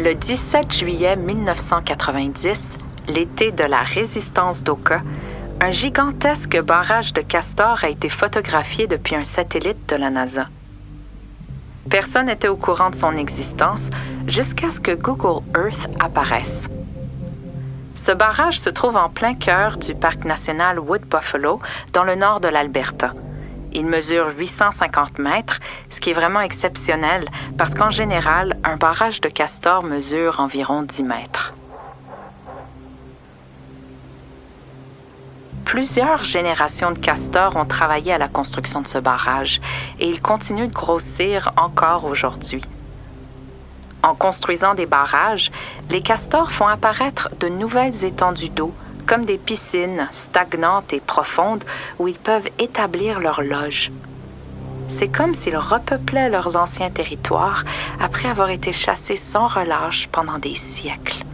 Le 17 juillet 1990, l'été de la résistance d'Oka, un gigantesque barrage de castors a été photographié depuis un satellite de la NASA. Personne n'était au courant de son existence jusqu'à ce que Google Earth apparaisse. Ce barrage se trouve en plein cœur du parc national Wood Buffalo, dans le nord de l'Alberta. Il mesure 850 mètres, ce qui est vraiment exceptionnel parce qu'en général, un barrage de castors mesure environ 10 mètres. Plusieurs générations de castors ont travaillé à la construction de ce barrage et il continue de grossir encore aujourd'hui. En construisant des barrages, les castors font apparaître de nouvelles étendues d'eau, comme des piscines stagnantes et profondes où ils peuvent établir leur loge. C'est comme s'ils repeuplaient leurs anciens territoires après avoir été chassés sans relâche pendant des siècles.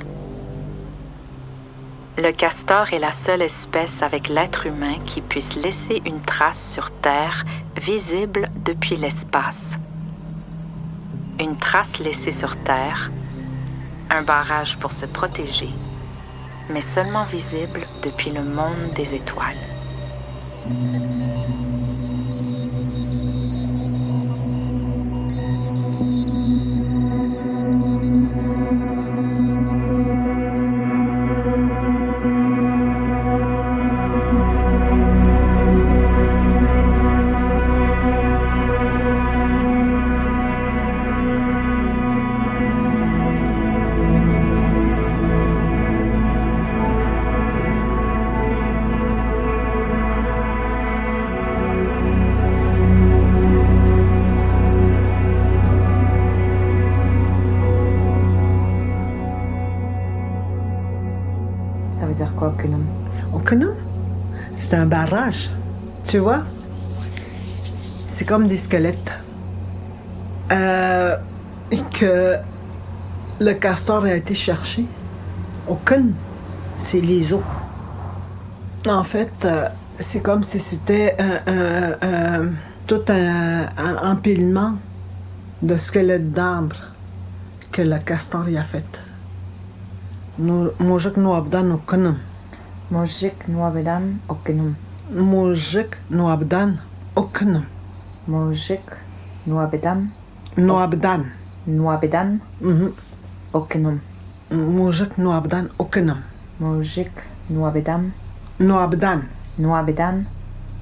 Le castor est la seule espèce avec l'être humain qui puisse laisser une trace sur Terre visible depuis l'espace. Une trace laissée sur Terre, un barrage pour se protéger, mais seulement visible depuis le monde des étoiles. Ça veut dire quoi, Okunum? Okunum, c'est un barrage, tu vois? C'est comme des squelettes. Que le castor a été cherché. Okun, c'est les os. En fait, c'est comme si c'était tout un empilement de squelettes d'arbres que le castor y a fait. Mojik Noabdan Okunum. Mojik Noabedan Okunum. Mojik Noabdan Okunum. Mojik Noabedan. Noabdan. Noabedan Okunum. Mojik Noabdan Okunum. Mojik Noabedan. Noabdan. Noabedan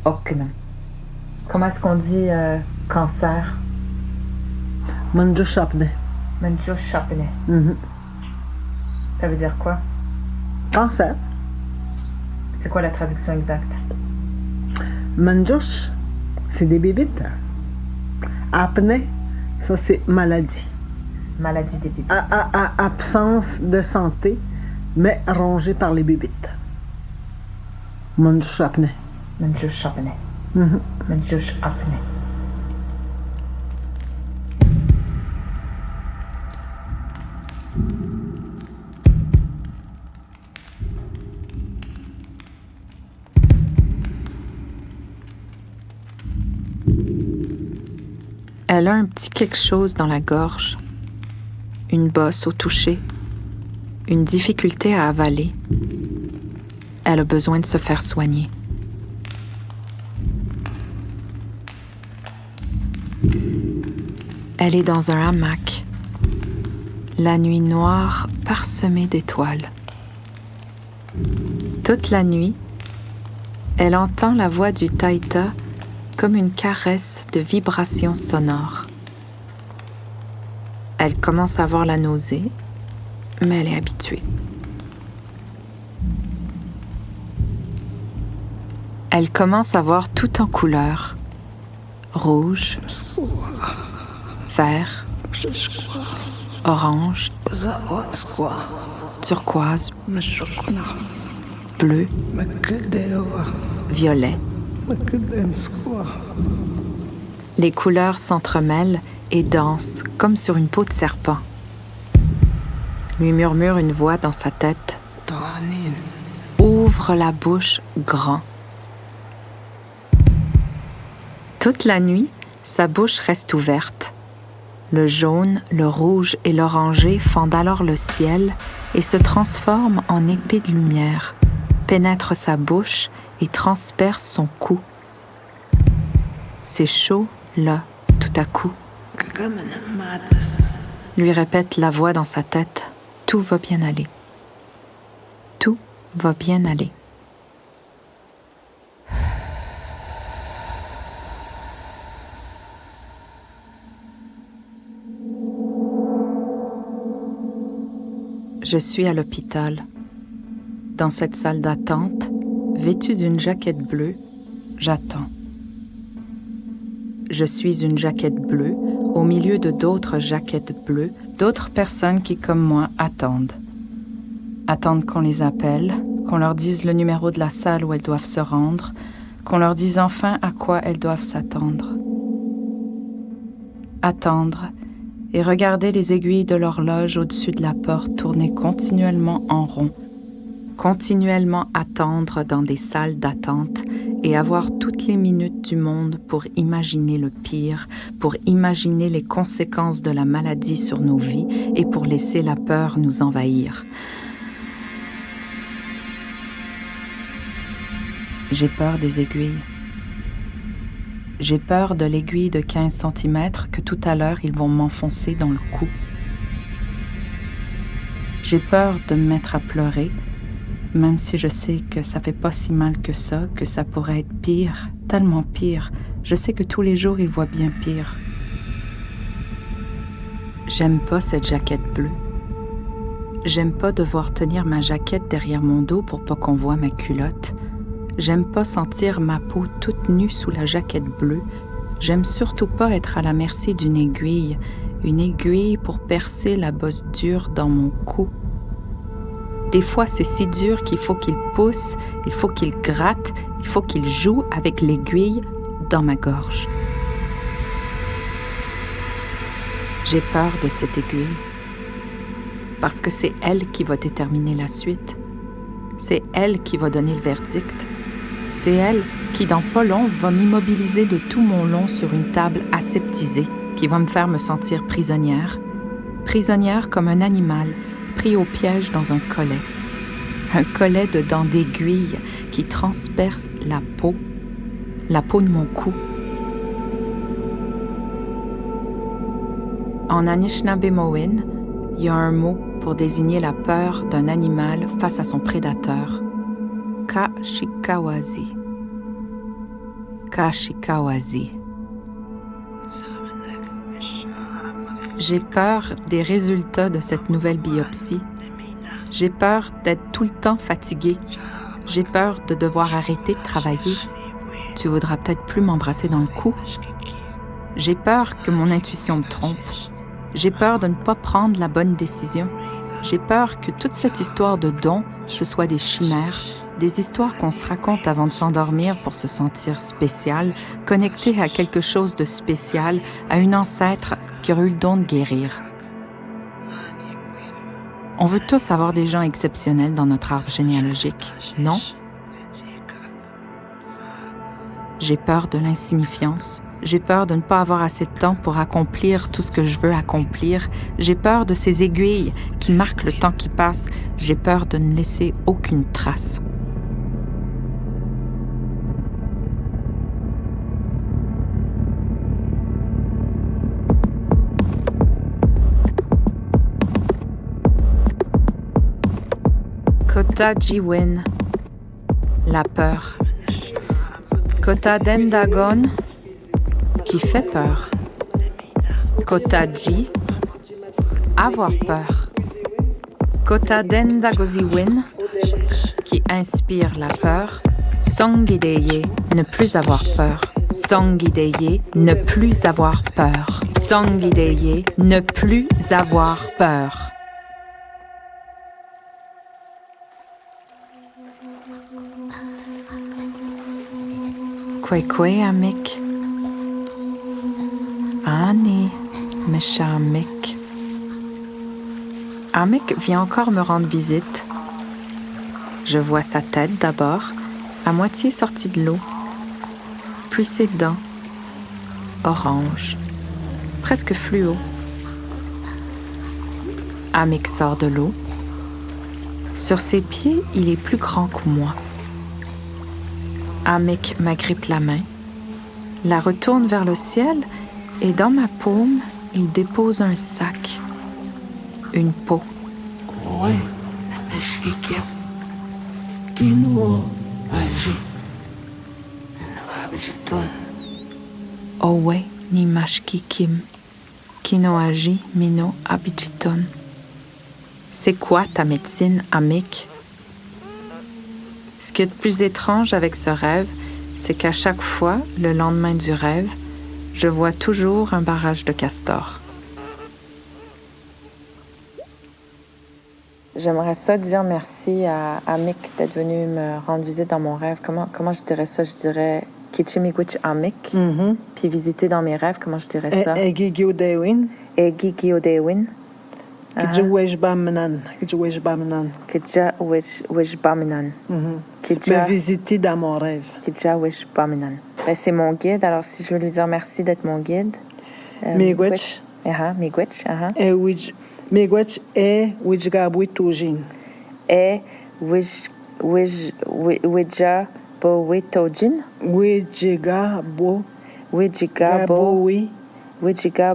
Okunum. Comment est-ce qu'on dit cancer? Manjo Chapne. Manjo Chapne. Ça veut dire quoi? Cancer. C'est quoi la traduction exacte? Manjosh, c'est des bébites. Apnée, ça c'est maladie. Maladie des bébites. Absence de santé, mais rongée par les bébites. Manjosh apnée. Manjosh apnée. Manjosh apnée. Elle a un petit quelque chose dans la gorge, une bosse au toucher, une difficulté à avaler. Elle a besoin de se faire soigner. Elle est dans un hamac, la nuit noire parsemée d'étoiles. Toute la nuit, elle entend la voix du taïta comme une caresse de vibrations sonores. Elle commence à avoir la nausée, mais elle est habituée. Elle commence à voir tout en couleurs. Rouge, vert, orange, turquoise, bleu, violet. Les couleurs s'entremêlent et dansent comme sur une peau de serpent. Lui murmure une voix dans sa tête. Ouvre la bouche grand. Toute la nuit, sa bouche reste ouverte. Le jaune, le rouge et l'orangé fendent alors le ciel et se transforment en épées de lumière, pénètrent sa bouche et transpercent son cou. C'est chaud, là, tout à coup. Lui répète la voix dans sa tête. Tout va bien aller. Tout va bien aller. Je suis à l'hôpital. Dans cette salle d'attente, vêtue d'une jaquette bleue, j'attends. Je suis une jaquette bleue au milieu de d'autres jaquettes bleues, d'autres personnes qui, comme moi, attendent. Attendent qu'on les appelle, qu'on leur dise le numéro de la salle où elles doivent se rendre, qu'on leur dise enfin à quoi elles doivent s'attendre. Attendre et regarder les aiguilles de l'horloge au-dessus de la porte tourner continuellement en rond, continuellement attendre dans des salles d'attente et avoir toutes les minutes du monde pour imaginer le pire, pour imaginer les conséquences de la maladie sur nos vies et pour laisser la peur nous envahir. J'ai peur des aiguilles. J'ai peur de l'aiguille de 15 cm que tout à l'heure ils vont m'enfoncer dans le cou. J'ai peur de me mettre à pleurer, même si je sais que ça fait pas si mal que ça pourrait être pire, tellement pire. Je sais que tous les jours il voit bien pire. J'aime pas cette jaquette bleue. J'aime pas devoir tenir ma jaquette derrière mon dos pour pas qu'on voit ma culotte. J'aime pas sentir ma peau toute nue sous la jaquette bleue. J'aime surtout pas être à la merci d'une aiguille pour percer la bosse dure dans mon cou. Des fois, c'est si dur qu'il faut qu'il pousse, il faut qu'il gratte, il faut qu'il joue avec l'aiguille dans ma gorge. J'ai peur de cette aiguille parce que c'est elle qui va déterminer la suite. C'est elle qui va donner le verdict. C'est elle qui, dans pas long, va m'immobiliser de tout mon long sur une table aseptisée, qui va me faire me sentir prisonnière. Prisonnière comme un animal, pris au piège dans un collet. Un collet de dents d'aiguille qui transperce la peau de mon cou. En Anishinaabe-Mo'in, il y a un mot pour désigner la peur d'un animal face à son prédateur. Kashikawazi. Kashikawazi. J'ai peur des résultats de cette nouvelle biopsie. J'ai peur d'être tout le temps fatiguée. J'ai peur de devoir arrêter de travailler. Tu voudras peut-être plus m'embrasser dans le cou. J'ai peur que mon intuition me trompe. J'ai peur de ne pas prendre la bonne décision. J'ai peur que toute cette histoire de dons, ce soit des chimères, des histoires qu'on se raconte avant de s'endormir pour se sentir spécial, connecté à quelque chose de spécial, à une ancêtre qui aurait eu le don de guérir. On veut tous avoir des gens exceptionnels dans notre arbre généalogique, non? J'ai peur de l'insignifiance. J'ai peur de ne pas avoir assez de temps pour accomplir tout ce que je veux accomplir. J'ai peur de ces aiguilles qui marquent le temps qui passe. J'ai peur de ne laisser aucune trace. Kota Jiwin, la peur. Kota Dendagon, qui fait peur. Kota Ji, avoir peur. Kota Dendagoziwin, qui inspire la peur. Songideye, ne plus avoir peur. Songideye, ne plus avoir peur. Songideye, ne plus avoir peur. Kwekwe amik. Ani, méchant Amik. Amik vient encore me rendre visite. Je vois sa tête d'abord, à moitié sortie de l'eau, puis ses dents, orange, presque fluo, Amik sort de l'eau. Sur ses pieds, il est plus grand que moi. Amik m'agrippe la main, la retourne vers le ciel et dans ma paume, il dépose un sac, une peau. Ouais, Kino Aji. Owe ni mashki kim, kinoaji mino abichiton. C'est quoi ta médecine, Amik? Ce qui est de plus étrange avec ce rêve, c'est qu'à chaque fois, le lendemain du rêve, je vois toujours un barrage de castors. J'aimerais ça dire merci à Amik d'être venu me rendre visite dans mon rêve. Comment je dirais ça? Je dirais Kichimigwich Amik. Puis visiter dans mes rêves, comment je dirais ça? Egigio Dewin. Egigio Dewin. Kidjouej Bamenan. Kidjouej Bamenan. Kidja Wish Baminan. Me visiter dans mon rêve. Kidja Wish Baminan. Ben, c'est mon guide, alors si je veux lui dire merci d'être mon guide. Miigwech. Miigwech. Miigwech e Wijgabwi Tojin. E Wija Bowi Tojin. Wijiga Bowi Tojin. Wijiga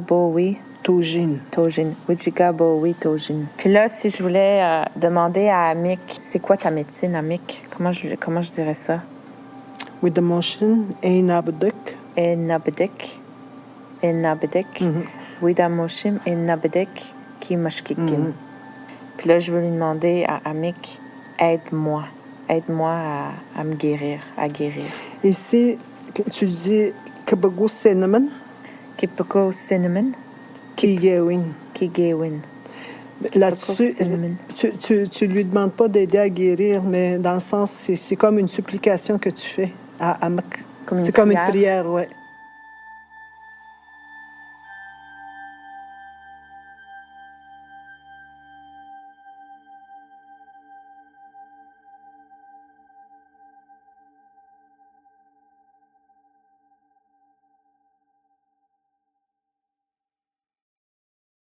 Bowi Tojin. Puis là, si je voulais demander à Amik, c'est quoi ta médecine, Amik? Comment je dirais ça? With the motion, e Nabedek. E Nabedek. Widamoshim et Nabedek qui mashkikim. Puis là, je veux lui demander à Amik, aide-moi à me guérir, à guérir. Ici, tu dis Kabago Cinnamon. Kipako cinnamon. Kigewin. Là-dessus, tu lui demandes pas d'aider à guérir, mais dans le sens, c'est comme une supplication que tu fais à Amik. C'est comme une prière, ouais.